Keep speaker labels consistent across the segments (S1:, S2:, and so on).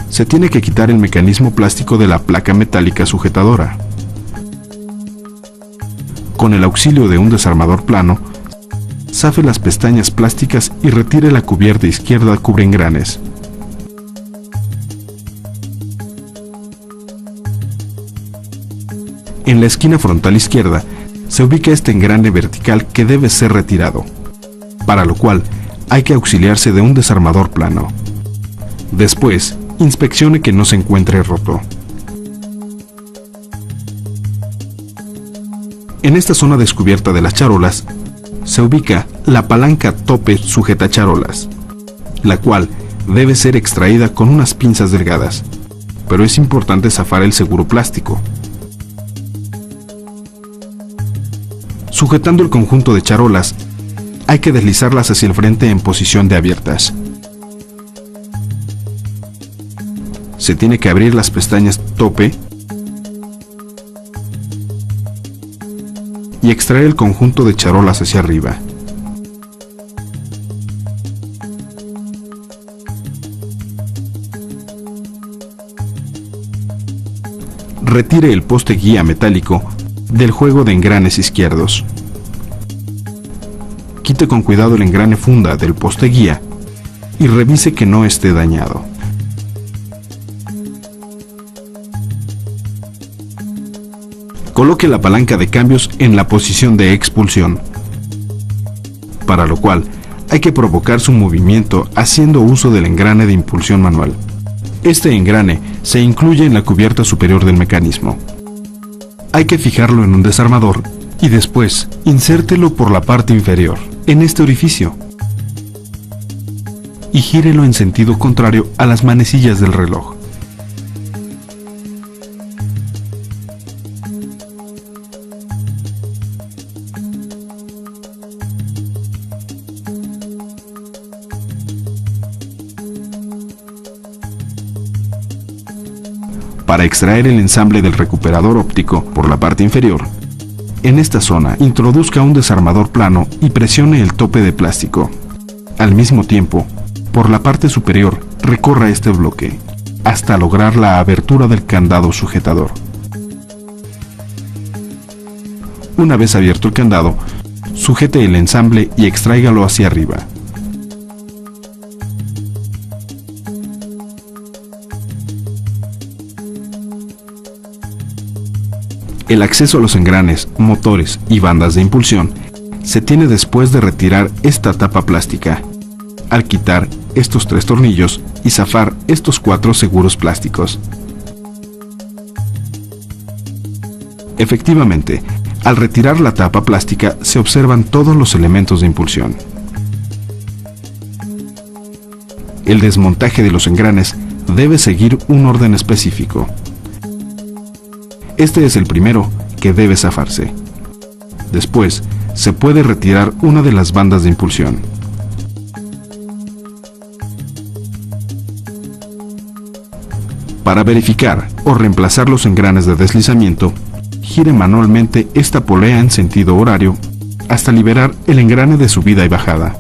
S1: Se tiene que quitar el mecanismo plástico de la placa metálica sujetadora. Con el auxilio de un desarmador plano, zafe las pestañas plásticas y retire la cubierta izquierda cubre engranes. En la esquina frontal izquierda se ubica este engrane vertical que debe ser retirado, para lo cual hay que auxiliarse de un desarmador plano. Después, inspeccione que no se encuentre roto. En esta zona descubierta de las charolas se ubica la palanca tope sujeta charolas, la cual debe ser extraída con unas pinzas delgadas, pero es importante zafar el seguro plástico. Sujetando el conjunto de charolas, hay que deslizarlas hacia el frente en posición de abiertas. Se tiene que abrir las pestañas tope y extraer el conjunto de charolas hacia arriba. Retire el poste guía metálico del juego de engranes izquierdos. Quite con cuidado el engrane funda del poste guía y revise que no esté dañado. Coloque la palanca de cambios en la posición de expulsión, para lo cual hay que provocar su movimiento haciendo uso del engrane de impulsión manual. Este engrane se incluye en la cubierta superior del mecanismo. Hay que fijarlo en un desarmador y después insértelo por la parte inferior, en este orificio, y gírelo en sentido contrario a las manecillas del reloj. Para extraer el ensamble del recuperador óptico por la parte inferior, en esta zona introduzca un desarmador plano y presione el tope de plástico. Al mismo tiempo, por la parte superior recorra este bloque hasta lograr la abertura del candado sujetador. Una vez abierto el candado, sujete el ensamble y extráigalo hacia arriba. El acceso a los engranes, motores y bandas de impulsión se tiene después de retirar esta tapa plástica, al quitar estos 3 tornillos y zafar estos 4 seguros plásticos. Efectivamente, al retirar la tapa plástica se observan todos los elementos de impulsión. El desmontaje de los engranes debe seguir un orden específico. Este es el primero que debe zafarse. Después, se puede retirar una de las bandas de impulsión. Para verificar o reemplazar los engranes de deslizamiento, gire manualmente esta polea en sentido horario hasta liberar el engrane de subida y bajada.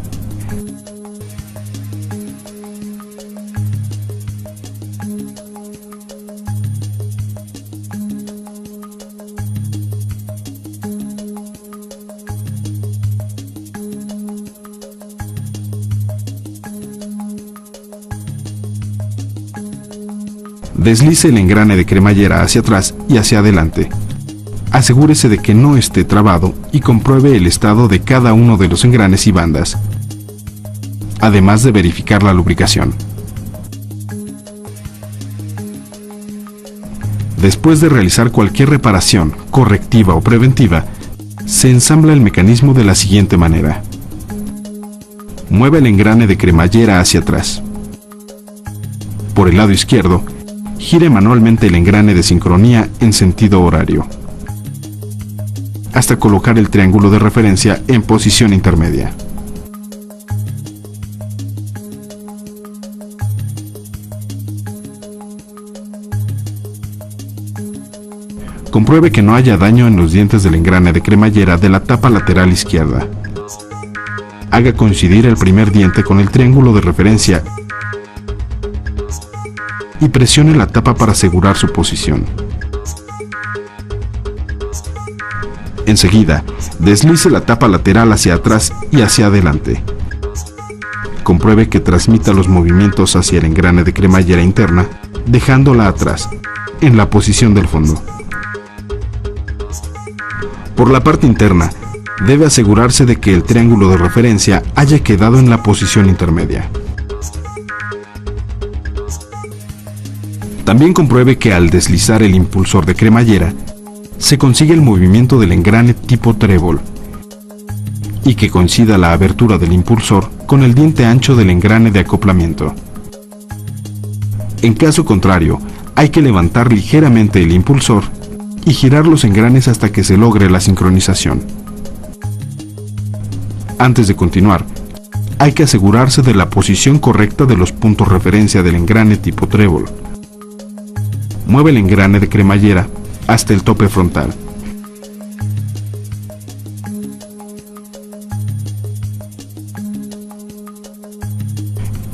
S1: Deslice el engrane de cremallera hacia atrás y hacia adelante. Asegúrese de que no esté trabado y compruebe el estado de cada uno de los engranes y bandas, además de verificar la lubricación. Después de realizar cualquier reparación, correctiva o preventiva, se ensambla el mecanismo de la siguiente manera. Mueve el engrane de cremallera hacia atrás. Por el lado izquierdo, gire manualmente el engrane de sincronía en sentido horario, hasta colocar el triángulo de referencia en posición intermedia. Compruebe que no haya daño en los dientes del engrane de cremallera de la tapa lateral izquierda. Haga coincidir el primer diente con el triángulo de referencia y presione la tapa para asegurar su posición. Enseguida, deslice la tapa lateral hacia atrás y hacia adelante. Compruebe que transmita los movimientos hacia el engrane de cremallera interna, dejándola atrás, en la posición del fondo. Por la parte interna, debe asegurarse de que el triángulo de referencia haya quedado en la posición intermedia. También compruebe que al deslizar el impulsor de cremallera, se consigue el movimiento del engrane tipo trébol y que coincida la abertura del impulsor con el diente ancho del engrane de acoplamiento. En caso contrario, hay que levantar ligeramente el impulsor y girar los engranes hasta que se logre la sincronización. Antes de continuar, hay que asegurarse de la posición correcta de los puntos referencia del engrane tipo trébol. Mueve el engrane de cremallera hasta el tope frontal.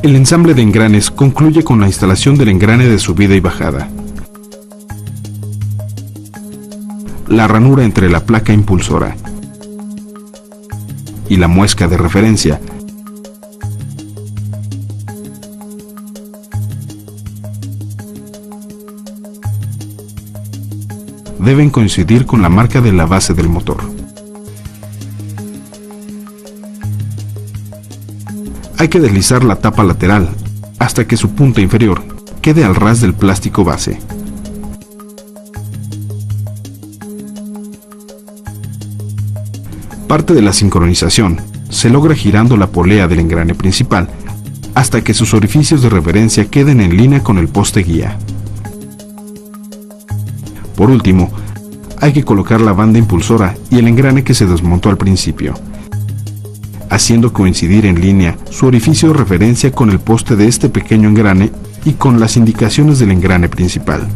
S1: El ensamble de engranes concluye con la instalación del engrane de subida y bajada. La ranura entre la placa impulsora y la muesca de referencia deben coincidir con la marca de la base del motor. Hay que deslizar la tapa lateral hasta que su punta inferior quede al ras del plástico base. Parte de la sincronización se logra girando la polea del engrane principal hasta que sus orificios de referencia queden en línea con el poste guía. Por último, hay que colocar la banda impulsora y el engrane que se desmontó al principio, haciendo coincidir en línea su orificio de referencia con el poste de este pequeño engrane y con las indicaciones del engrane principal.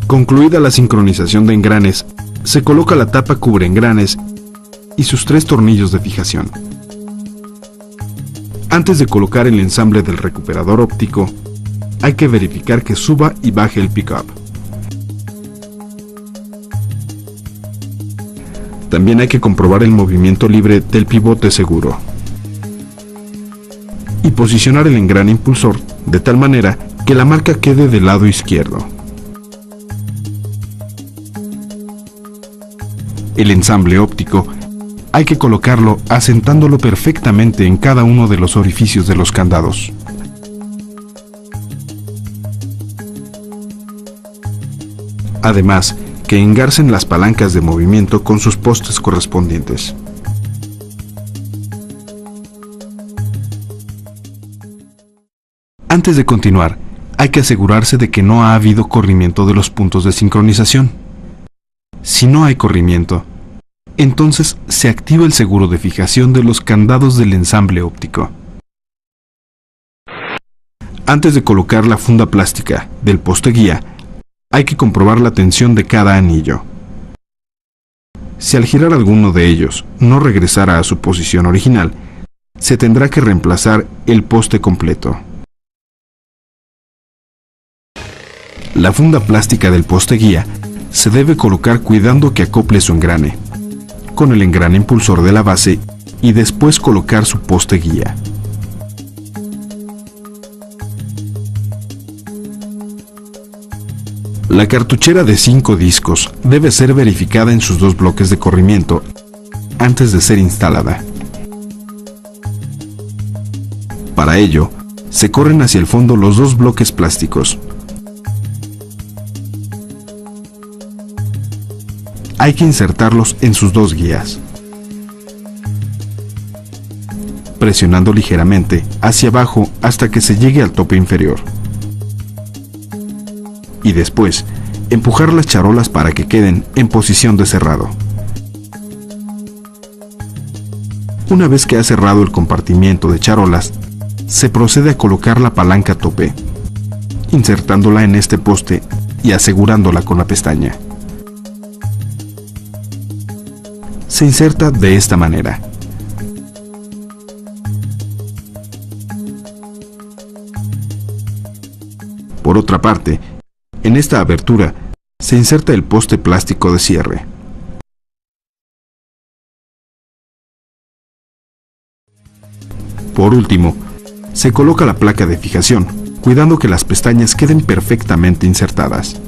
S1: Concluida la sincronización de engranes, se coloca la tapa cubre engranes y sus 3 tornillos de fijación. Antes de colocar el ensamble del recuperador óptico, hay que verificar que suba y baje el pickup. También hay que comprobar el movimiento libre del pivote seguro y posicionar el engrane impulsor de tal manera que la marca quede del lado izquierdo. El ensamble óptico hay que colocarlo asentándolo perfectamente en cada uno de los orificios de los candados. Además, que engarcen las palancas de movimiento con sus postes correspondientes. Antes de continuar, hay que asegurarse de que no ha habido corrimiento de los puntos de sincronización. Si no hay corrimiento, entonces se activa el seguro de fijación de los candados del ensamble óptico. Antes de colocar la funda plástica del poste guía, hay que comprobar la tensión de cada anillo. Si al girar alguno de ellos no regresara a su posición original, se tendrá que reemplazar el poste completo. La funda plástica del poste guía se debe colocar cuidando que acople su engrane con el engrane impulsor de la base y después colocar su poste guía. La cartuchera de 5 discos debe ser verificada en sus 2 bloques de corrimiento antes de ser instalada. Para ello, se corren hacia el fondo los 2 bloques plásticos. Hay que insertarlos en sus 2 guías, presionando ligeramente hacia abajo hasta que se llegue al tope inferior. Y después, empujar las charolas para que queden en posición de cerrado. Una vez que ha cerrado el compartimiento de charolas, se procede a colocar la palanca tope, insertándola en este poste y asegurándola con la pestaña. Se inserta de esta manera. Por otra parte, en esta abertura se inserta el poste plástico de cierre. Por último, se coloca la placa de fijación, cuidando que las pestañas queden perfectamente insertadas.